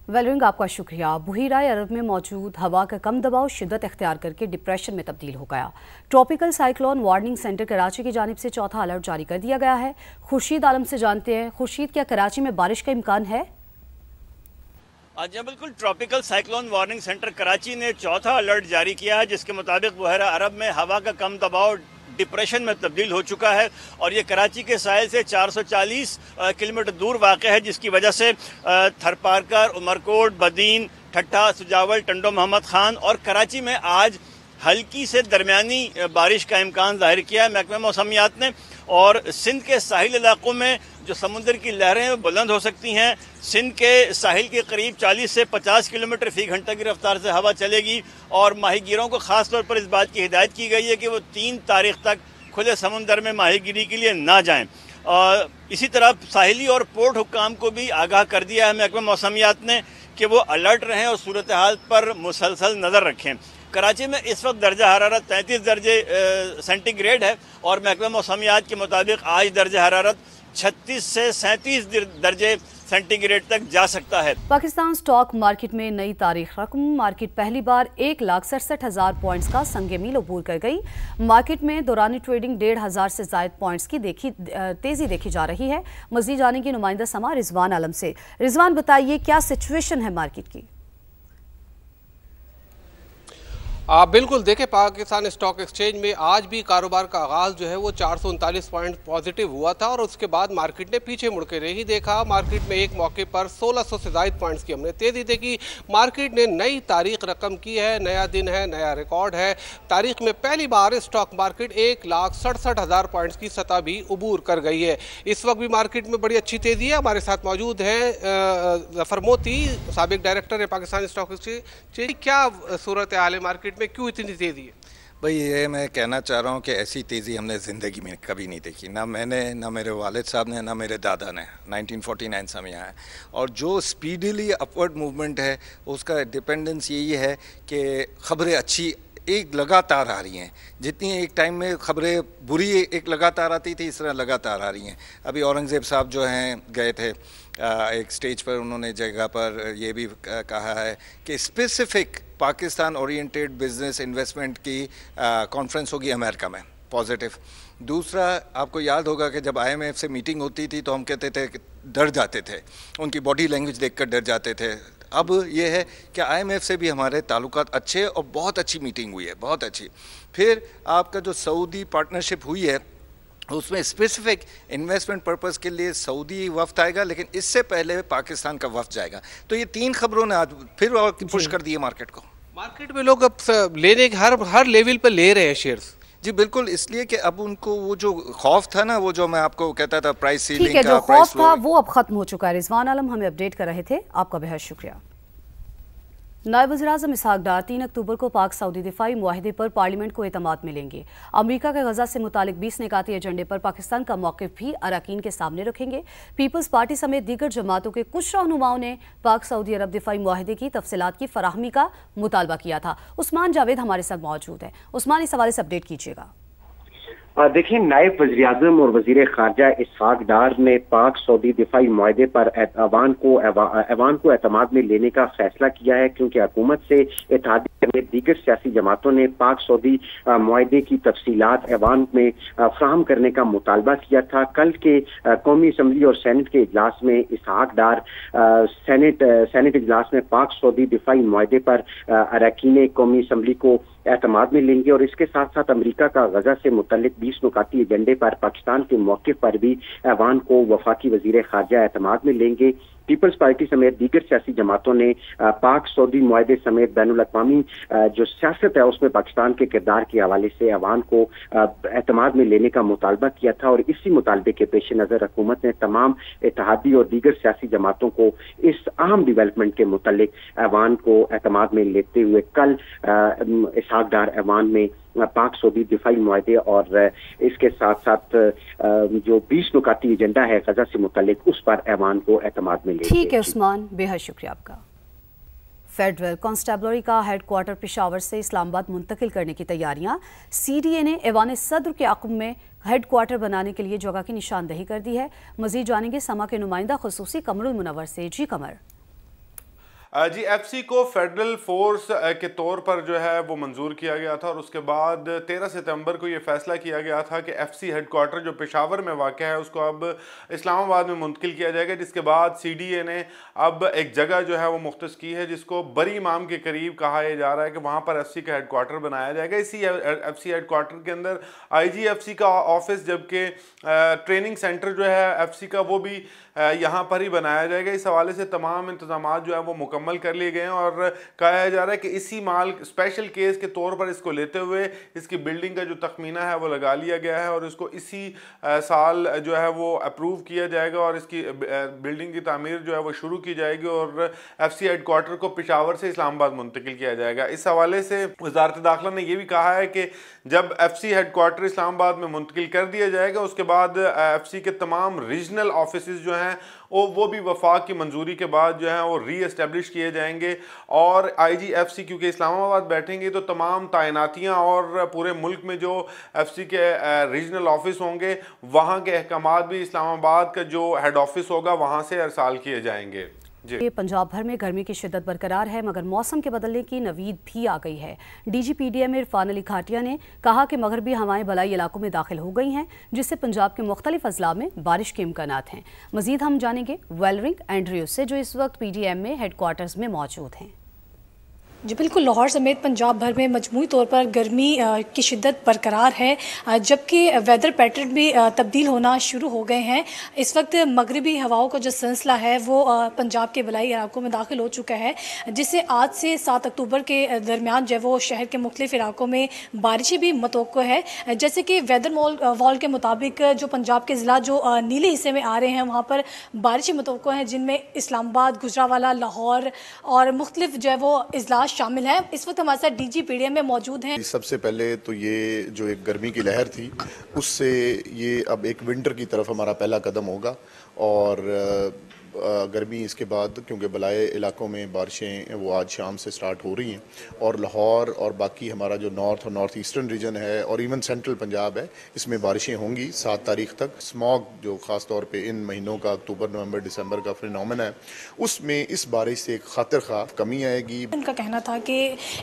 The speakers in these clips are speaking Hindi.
वेलरिंग आपका शुक्रिया। बुहीराए अरब में मौजूद हवा का कम दबाव शिद्दत इख्तियार करके डिप्रेशन में तब्दील हो गया। Tropical cyclone warning centre Karachi की जानिब से चौथा अलर्ट जारी कर दिया गया है। खुर्शीद आलम से जानते हैं। खुर्शीद, क्या कराची में बारिश का इम्कान है? जी बिल्कुल, tropical cyclone warning centre Karachi ने चौथा अलर्ट जारी किया है, जिसके मुताबिक बुहरा अरब में हवा का कम दबाव डिप्रेशन में तब्दील हो चुका है और ये कराची के साहिल से 440 किलोमीटर दूर वाक़ है, जिसकी वजह से थरपारकर, उमरकोट, बदीन, ठट्ठा, सुजावल, टंडो मोहम्मद खान और कराची में आज हल्की से दरमियानी बारिश का इम्कान जाहिर किया है महकमा मौसमियात ने। और सिंध के साहिल इलाकों में जो समुद्र की लहरें बुलंद हो सकती हैं। सिंध के साहिल के करीब 40 से 50 किलोमीटर फी घंटा की रफ्तार से हवा चलेगी और माहीगीरों को ख़ास तौर पर इस बात की हिदायत की गई है कि वो 3 तारीख तक खुले समुद्र में माहीगीरी के लिए ना जाएं। इसी तरह साहिली और पोर्ट हुक्काम को भी आगाह कर दिया है महकमा मौसमियात ने कि वो अलर्ट रहें और सूरत हाल पर मुसलसल नज़र रखें। कराची में इस वक्त दर्जा हरारत 33 दर्जे सेंटीग्रेड है और महकमा मौसमियात के मुताबिक आज दर्जा हरारत 36 से 37 दर्जे सेंटीग्रेड तक जा सकता है। पाकिस्तान स्टॉक मार्केट में नई तारीख रकम। मार्केट पहली बार 1,67,000 पॉइंट्स का संगे मील अबूर कर गई। मार्केट में दौरानी ट्रेडिंग 1,500 से जायद पॉइंट्स की तेजी देखी जा रही है। मजीद जानेंगे नुमाइंदा समा रिजवान आलम से। रिजवान, बताइए क्या सिचुएशन है मार्केट की? बिल्कुल, देखें, पाकिस्तान स्टॉक एक्सचेंज में आज भी कारोबार का आगाज़ जो है वो 439 पॉइंट पॉजिटिव हुआ था और उसके बाद मार्केट ने पीछे मुड़ के नहीं देखा। मार्केट में एक मौके पर 1600 से ज़ायद पॉइंट्स की हमने तेज़ी देखी। मार्केट ने नई तारीख रकम की है, नया दिन है, नया रिकॉर्ड है। तारीख में पहली बार स्टॉक मार्केट 1,67,000 पॉइंट्स की सतह भी अबूर कर गई है। इस वक्त भी मार्केट में बड़ी अच्छी तेज़ी है। हमारे साथ मौजूद हैं जफर मोती, साबिक डायरेक्टर है पाकिस्तान स्टॉक एक्सचेंज। क्या सूरत हाल है मार्केट में, क्यों इतनी तेज़ी है? भाई, ये मैं कहना चाह रहा हूँ कि ऐसी तेज़ी हमने ज़िंदगी में कभी नहीं देखी। ना मैंने, ना मेरे वालिद साहब ने, ना मेरे दादा ने। 1949 से हम यहाँ हैं और जो स्पीडीली अपवर्ड मूवमेंट है उसका डिपेंडेंस यही है कि ख़बरें अच्छी एक लगातार आ रही हैं। जितनी एक टाइम में ख़बरें बुरी एक लगातार आती थी, इस तरह लगातार आ रही हैं। अभी औरंगज़ेब साहब जो हैं गए थे एक स्टेज पर, उन्होंने जगह पर ये भी कहा है कि specific Pakistan oriented business investment की कॉन्फ्रेंस होगी अमेरिका में, पॉजिटिव। दूसरा, आपको याद होगा कि जब IMF से मीटिंग होती थी तो हम कहते थे कि डर जाते थे, उनकी बॉडी लैंग्वेज देखकर डर जाते थे। अब ये है कि IMF से भी हमारे ताल्लुकात अच्छे और बहुत अच्छी मीटिंग हुई है, बहुत अच्छी। फिर आपका जो सऊदी पार्टनरशिप हुई है उसमें स्पेसिफिक इन्वेस्टमेंट पर्पस के लिए सऊदी वफ्द आएगा, लेकिन इससे पहले पाकिस्तान का वफ्द जाएगा। तो ये 3 खबरों ने आज फिर और पुश कर दिए मार्केट को। मार्केट में लोग अब लेने के हर लेवल पर ले रहे हैं शेयर्स। जी बिल्कुल, इसलिए कि अब उनको वो जो खौफ था ना, वो जो मैं आपको कहता था प्राइस सीलिंग का, जो खौफ था वो अब खत्म हो चुका है। रिजवान आलम हमें अपडेट कर रहे थे, आपका बेहद शुक्रिया। नायब वज़ीर-ए-आज़म इसहाक डार 3 अक्टूबर को पाक सऊदी दिफाई मुआहिदे पर पार्लियामेंट को एतमाद मिलेंगे। अमरीका के गजा से मुतालिक 20 निकाती एजेंडे पर पाकिस्तान का मौक़िफ़ भी अरकान के सामने रखेंगे। पीपल्स पार्टी समेत दीगर जमातों के कुछ रहनुमाओं ने पाक सऊदी अरब दिफाई मुआहिदे की तफसीलात की फराहमी का मुतालबा किया था। उस्मान जावेद हमारे साथ मौजूद है। उस्मान, इस हवाले से अपडेट कीजिएगा। देखिए, नायब वज़ीर-ए-आज़म और वज़ीर ख़ारजा इसहाक डार ने पाक सऊदी दिफाई मुआहिदे पर ऐवान को एतमाद में लेने का फैसला किया है, क्योंकि हुकूमत से इत्तेहादी समेत दीगर सियासी जमातों ने पाक सऊदी मुआहिदे की तफसीलात ऐवान में फ्राहम करने का मुतालबा किया था। कल के कौमी असम्बली और सेनेट के इजलास में इसहाक डार सेनेट इजलास में पाक सऊदी दिफाई मुआहिदे पर अरकान कौमी असम्बली को एतमाद में लेंगे और इसके साथ साथ अमेरिका का गजा से मुतल्लिक 20 नुकाती एजेंडे पर पाकिस्तान के मौके पर भी ऐवान को वफाकी वजीर खारजा एतमाद में लेंगे। पीपल्स पार्टी समेत दीगर सियासी जमातों ने पाक सऊदी मुआहिदे समेत बैनुल अक़वामी जो सियासत है उसमें पाकिस्तान के किरदार के हवाले से ऐवान को एतमाद में लेने का मुतालबा किया था और इसी मुतालबे के पेश नज़र हुकूमत ने तमाम इत्तेहादी और दीगर सियासी जमातों को इस अहम डिवेलपमेंट के मुतालिक ऐवान को एतमाद में लेते हुए कल इसहाक डार ऐवान में पाक सऊदी दिफाई मुआहिदे और इसके साथ साथ जो 20 नुकाती एजेंडा है गजा से मुतालिक, उस पर ऐवान को एतमाद में लेंगे। ठीक है उस्मान, बेहद शुक्रिया आपका। फेडरल कांस्टेबलरी का हेडक्वार्टर पेशावर से इस्लामाबाद मुंतकिल करने की तैयारियां। CDA ने ऐवान सदर के अक़ब में हेडक्वार्टर बनाने के लिए जगह की निशानदही कर दी है। मजीद जानेंगे समा के नुमाइंदा खुसूसी कमरुल मुनव्वर से। जी कमर। जी, एफसी को फेडरल फोर्स के तौर पर जो है वो मंजूर किया गया था और उसके बाद 13 सितंबर को ये फैसला किया गया था कि एफसी हेडक्वार्टर जो पेशावर में वाक़ है उसको अब इस्लामाबाद में मुंतकिल किया जाएगा, जिसके बाद सीडीए ने अब एक जगह जो है वो मुख्तस की है जिसको बरी इमाम के करीब कहा जा रहा है कि वहाँ पर एफसी का हेडक्वार्टर बनाया जाएगा। इसी एफसी हेडक्वार्टर के अंदर आईजीएफसी का ऑफिस, जबकि ट्रेनिंग सेंटर जो है एफसी का वो भी यहाँ पर ही बनाया जाएगा। इस हवाले से तमाम इंतजाम जो है वो मुकम्मल कर लिए गए हैं और कहा जा रहा है कि इसी माल स्पेशल केस के तौर पर इसको लेते हुए इसकी बिल्डिंग का जो तखमीना है वो लगा लिया गया है और इसको इसी साल जो है वो अप्रूव किया जाएगा और इसकी बिल्डिंग की तामीर जो है वो शुरू की जाएगी और एफसी हेडक्वार्टर को पेशावर से इस्लामाबाद मुंतकिल किया जाएगा। इस हवाले से वज़ारत दाखिला ने यह भी कहा है कि जब एफसी हेडक्वार्टर इस्लामाबाद में मुंतकिल कर दिया जाएगा उसके बाद एफसी के तमाम रीजनल ऑफिस जो हैं वो भी वफाक की मंजूरी के बाद जो है वो री एस्टेब्लिश किए जाएंगे और आईजीएफसी क्योंकि इस्लामाबाद बैठेंगे तो तमाम तैनातियां और पूरे मुल्क में जो एफसी के रीजनल ऑफिस होंगे वहां के अहकामात भी इस्लामाबाद का जो हेड ऑफिस होगा वहां से अरसाल किए जाएंगे। पंजाब भर में गर्मी की शिद्दत बरकरार है मगर मौसम के बदलने की नवीद भी आ गई है। डीजीपीडीएम इरफान अली खाटिया ने कहा कि मगरबी हवाएं बलाई इलाकों में दाखिल हो गई हैं जिससे पंजाब के मुख्तलिफ अजला में बारिश के इम्कानात हैं। मजीद हम जानेंगे वेलरिंग एंड्रयूज से जो इस वक्त पीडीएम में हेडक्वार्टर्स में मौजूद हैं। जी बिल्कुल, लाहौर समेत पंजाब भर में मजमूई तौर पर गर्मी की शिद्दत बरकरार है जबकि वेदर पैटर्न भी तब्दील होना शुरू हो गए हैं। इस वक्त मगरबी हवाओं का जो सिलसिला है वो पंजाब के बलाई इलाकों में दाखिल हो चुका है जिससे आज से 7 अक्टूबर के दरमियान जो है वो शहर के मुख्तलिफ इलाकों में बारिशें भी मतवक्को है। जैसे कि वेदर वॉल के मुताबिक जो पंजाब के ज़िला जो नीले हिस्से में आ रहे हैं वहाँ पर बारिशें मतवक्को हैं जिनमें इस्लामाबाद, गुजरावाला, लाहौर और मुख्तलिफ जो है वो इजला शामिल है। इस वक्त हमारे साथ डीजीपीडीएम में मौजूद हैं। सबसे पहले तो ये जो एक गर्मी की लहर थी उससे ये अब एक विंटर की तरफ हमारा पहला कदम होगा और गर्मी इसके बाद क्योंकि बलाए इलाकों में बारिशें वो आज शाम से स्टार्ट हो रही हैं और लाहौर और बाकी हमारा जो नॉर्थ और नॉर्थ ईस्टर्न रीजन है और इवन सेंट्रल पंजाब है इसमें बारिशें होंगी 7 तारीख तक। स्मॉग जो ख़ास तौर पे इन महीनों का अक्टूबर, नवंबर, दिसंबर का फिनोमेना है उसमें इस बारिश से एक खातिर खा कमी आएगी। उनका कहना था कि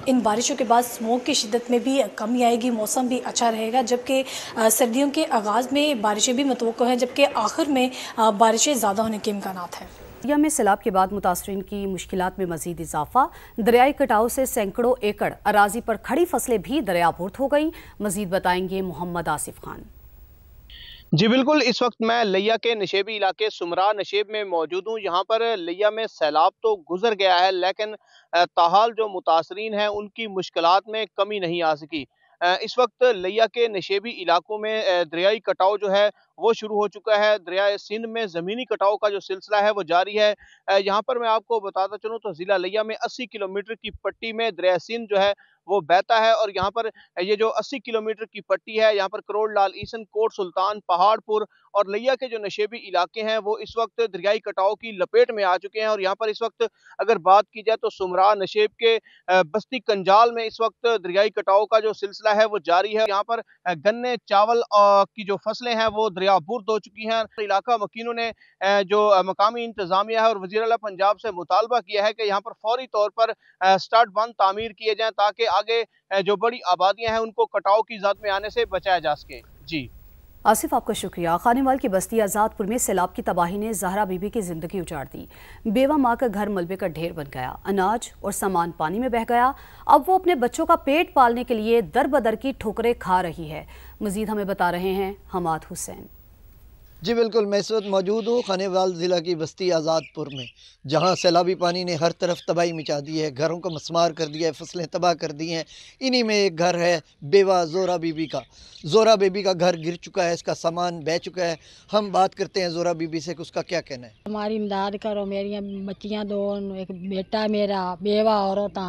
इन बारिशों के बाद स्मॉग की शिद्दत में भी कमी आएगी, मौसम भी अच्छा रहेगा जबकि सर्दियों के आगाज़ में बारिशें भी मतवक्को हैं जबकि आखिर में बारिशें ज़्यादा होने के इम्कानात हैं। दरिया में सैलाब के बाद मुतासरीन की मुश्किलात में मजीद इजाफा। दरियाई कटाव से सैकड़ों एकड़ अराजी पर खड़ी फसलें भी दरियापुर्द हो गई। मजीद बताएंगे मोहम्मद आसिफ खान। जी बिल्कुल, इस वक्त मैं लिया के नशेबी इलाके सुमरा नशेब में मौजूद हूँ। यहाँ पर लिया में सैलाब तो गुजर गया है लेकिन ताहाल जो मुतासरीन हैं उनकी मुश्किलात में कमी नहीं आ सकी। इस वक्त लिया के नशेबी इलाकों में दरियाई कटाव जो है वो शुरू हो चुका है। दरिया सिंध में ज़मीनी कटाव का जो सिलसिला है वो जारी है। यहाँ पर मैं आपको बताता चलूँ तो ज़िला लिया में 80 किलोमीटर की पट्टी में दरिया सिंध जो है वो बहता है और यहाँ पर ये जो 80 किलोमीटर की पट्टी है यहाँ पर करोड़ लाल, ईसन, कोट सुल्तान, पहाड़पुर और लिया के जो नशेबी इलाके हैं वो इस वक्त दरियाई कटाव की लपेट में आ चुके हैं। और यहाँ पर इस वक्त अगर बात की जाए तो सुमरा नशेब के बस्ती कंजाल में इस वक्त दरियाई कटाव का जो सिलसिला है वो जारी है। यहाँ पर गन्ने, चावल की जो फसलें हैं वो दरियाबुर्द हो चुकी हैं। इलाका मकीनों ने जो मकामी इंतजामिया है और वज़ीर आला पंजाब से मुतालबा किया है कि यहाँ पर फौरी तौर पर स्टार्ट बंद तामीर किए जाएं ताकि आगे जो बड़ी आबादियां हैं उनको कटाव की ज़द में आने से बचाया जा सके। जी आसिफ, आपका शुक्रिया। खानेवाल की बस्ती आज़ादपुर में सैलाब की तबाही ने ज़हरा बीबी की जिंदगी उजाड़ दी। बेवा माँ का घर मलबे का ढेर बन गया, अनाज और सामान पानी में बह गया। अब वो अपने बच्चों का पेट पालने के लिए दर बदर की ठोकरें खा रही है। मजीद हमें बता रहे हैं हमाद हुसैन। जी बिल्कुल, मैं इस वक्त मौजूद हूँ खानेवाल ज़िला की बस्ती आज़ादपुर में जहाँ सैलाबी पानी ने हर तरफ तबाही मचा दी है, घरों को मस्मार कर दिया है, फसलें तबाह कर दी हैं। इन्हीं में एक घर है बेवा ज़ोरा बीबी का। ज़ोरा बीबी का घर गिर चुका है, इसका सामान बह चुका है। हम बात करते हैं ज़ोरा बीबी से कि उसका क्या कहना है। हमारी इमदाद करो, मेरी बच्चियाँ दो, एक बेटा मेरा, बेवा औरत,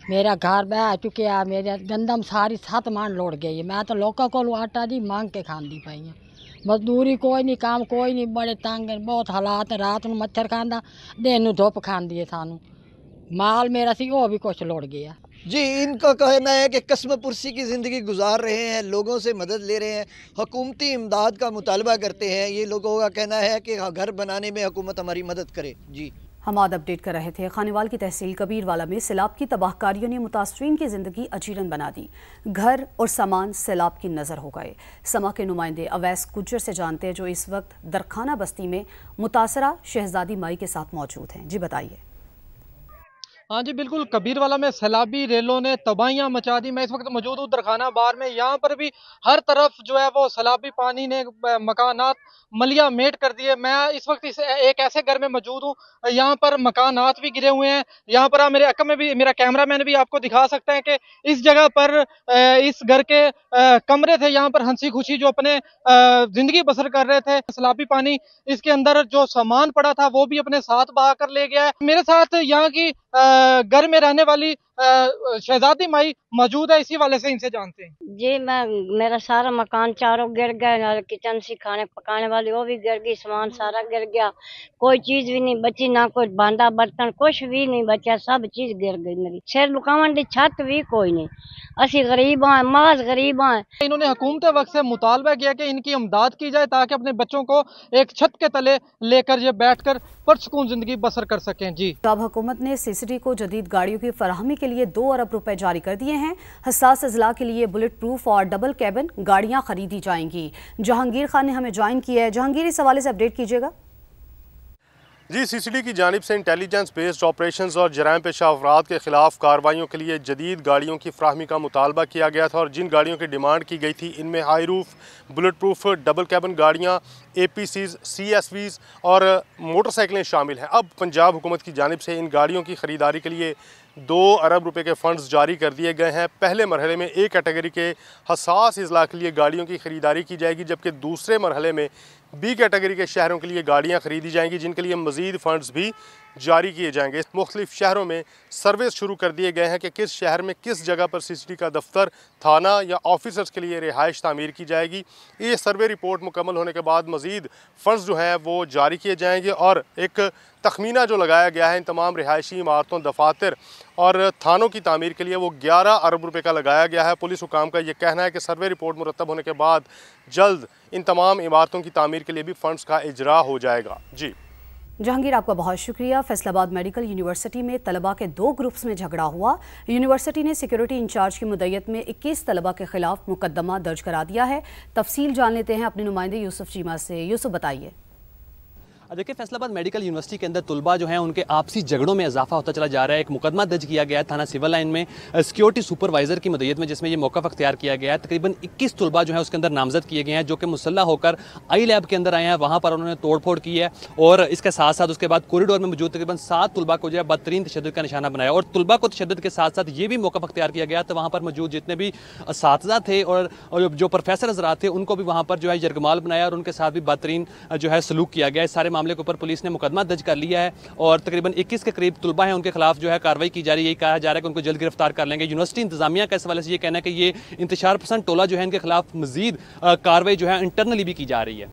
मेरा घर बह चुके, मेरे गंदम सारी 7 मान लौट गई है। मैं तो लोगों को आटा दी मांग के खान दी पाई है, मजदूरी कोई नहीं, काम कोई नहीं, बड़े तंग बहुत हालात। रात में मच्छर खांदा, दिन धुप खांदी है सानू। माल मेरा सी वो भी कुछ लौट गया। जी, इनका कहना है कि कस्म पुरसी की ज़िंदगी गुजार रहे हैं, लोगों से मदद ले रहे हैं, हुकूमती इमदाद का मुतालबा करते हैं। ये लोगों का कहना है कि घर बनाने में हुकूमत हमारी मदद करे। जी हमाद अपडेट कर रहे थे। खानेवाल की तहसील कबीरवाला में सैलाब की तबाहकारियों ने मुतासरीन की जिंदगी अजीरन बना दी। घर और सामान सैलाब की नजर हो गए। समा के नुमाइंदे अवैस गुज्जर से जानते हैं, जो इस वक्त दरखाना बस्ती में मुतासरा शहजादी माई के साथ मौजूद हैं। जी बताइए। हाँ जी बिल्कुल, कबीरवाला में सैलाबी रेलों ने तबाहियां मचा दी। मैं इस वक्त मौजूद हूँ दरखाना बार में। यहाँ पर भी हर तरफ जो है वो सैलाबी पानी ने मकानात मलिया मेट कर दिए। मैं इस वक्त एक ऐसे घर में मौजूद हूँ, यहाँ पर मकानात भी गिरे हुए हैं। यहाँ पर मेरे अकम में भी मेरा कैमरामैन भी आपको दिखा सकता है कि इस जगह पर इस घर के कमरे थे, यहाँ पर हंसी खुशी जो अपने जिंदगी बसर कर रहे थे। सैलाबी पानी इसके अंदर जो सामान पड़ा था वो भी अपने साथ बहा कर ले गया है। मेरे साथ यहाँ की घर में रहने वाली शहजादी माई मौजूद है, इसी वाले से इनसे जानते हैं। जी मेरा सारा मकान चारों गिर गया, किचन सी खाने पकाने वाली वो भी गिर गई, सामान सारा गिर गया, कोई चीज भी नहीं बची, ना कोई भांडा बर्तन कुछ भी नहीं बचा, सब चीज गिर गई मेरी। सिर लुकावन दी छत भी कोई नहीं, असी गरीब हैं, माज गरीब हैं। इन्होंने हुकूमत वक्त से मुतालबा किया कि इनकी इमदाद की जाए ताकि अपने बच्चों को एक छत के तले लेकर ये बैठकर पुरसुकून जिंदगी बसर कर सकें। जी पंजाब हुकूमत ने सीसीडी को जदीद गाड़ियों की फराहमी के लिए 2 अरब रुपए जारी कर दिए हैं। हसास अजला के लिए बुलेट प्रूफ और डबल कैबिन गाड़ियां खरीदी जाएंगी। जहांगीर खान ने हमें ज्वाइन किया है। जहांगीर, इस हवाले से अपडेट कीजिएगा। जी, सीसीडी की जानिब से इंटेलिजेंस बेस्ड ऑपरेशंस और जराइम पेशा अफराद के खिलाफ कार्रवाइयों के लिए जदीद गाड़ियों की फ्राहमी का मुतालबा किया गया था और जिन गाड़ियों की डिमांड की गई थी इनमें high roof, bullet proof, double cabin गाड़ियाँ, APCs, CSVs और मोटरसाइकिलें शामिल हैं। अब पंजाब हुकूमत की जानिब से इन गाड़ियों की ख़रीदारी के लिए 2 अरब रुपए के फ़ंड्स जारी कर दिए गए हैं। पहले मरहले में A कैटेगरी के हसास अजला के लिए गाड़ियों की ख़रीदारी की जाएगी, जबकि दूसरे मरहले में B कैटेगरी के शहरों के लिए गाड़ियाँ ख़रीदी जाएंगी, जिनके लिए मज़ीद फ़ंड्स भी जारी किए जाएंगे। मुख्तलिफ शहरों में सर्वे शुरू कर दिए गए हैं कि किस शहर में किस जगह पर सीसीडी का दफ्तर, थाना या ऑफिसर्स के लिए रिहाइश तामीर की जाएगी। ये सर्वे रिपोर्ट मुकम्मल होने के बाद मज़ीद फ़ंड्स जो हैं वो जारी किए जाएंगे और एक तखमीना जो लगाया गया है इन तमाम रिहायशी इमारतों, दफातर और थानों की तामीर के लिए वो 11 अरब रुपए का लगाया गया है। पुलिस हुकाम का ये कहना है कि सर्वे रिपोर्ट मुरतब होने के बाद जल्द इन तमाम इमारतों की तामीर के लिए भी फ़ंड्स का इजरा हो जाएगा। जी जहांगीर, आपका बहुत शुक्रिया। फैसलाबाद मेडिकल यूनिवर्सिटी में तलबा के 2 ग्रुप्स में झगड़ा हुआ। यूनिवर्सिटी ने सिक्योरिटी इंचार्ज की मुद्दत में 21 तलबा के खिलाफ मुकदमा दर्ज करा दिया है। तफसील जान लेते हैं अपने नुमाइंदे यूसुफ चीमा से। यूसुफ, बताइए। देखिए, फैसलाबाद मेडिकल यूनिवर्सिटी के अंदर तुलबा जो हैं उनके आपसी झगड़ों में इजाफा होता चला जा रहा है। एक मुकदमा दर्ज किया गया है थाना सिविल लाइन में सिक्योरिटी सुपरवाइजर की मदद में, जिसमें ये मौक़िफ़ अख्तियार किया गया है। तकरीबन 21 तुलबा जो है उसके अंदर नामजद किए गए हैं, जो कि मुसल्ला होकर आई लैब के अंदर आए हैं। वहाँ पर उन्होंने तोड़फोड़ की है और इसके साथ साथ उसके बाद कॉरिडोर में मौजूद तकरीबन 7 तुलबा को जो है बदतरीन तशद्दुद का निशाना बनाया और तुलबा को तशद्दुद के साथ साथ ये भी मौक़िफ़ अख्तियार किया गया तो वहाँ पर मौजूद जितने भी असातिज़ा थे और जो प्रोफेसर हज़रात थे उनको भी वहाँ पर जो है यरगमाल बनाया और उनके साथ भी बदतरीन जो है सलूक किया गया। इस सारे मामले के ऊपर पुलिस ने मुकदमा दर्ज कर लिया है और तकरीबन 21 के करीब तुलबा हैं, उनके खिलाफ जो है कार्रवाई की जा रही है। यही कहा जा रहा है कि उनको जल्द गिरफ्तार कर लेंगे। यूनिवर्सिटी इंतजामिया का इस हवाले से ये कहना है कि ये इंतशार पसंद टोला जो है इनके खिलाफ मजीद कार्रवाई जो है इंटरनली भी की जा रही है।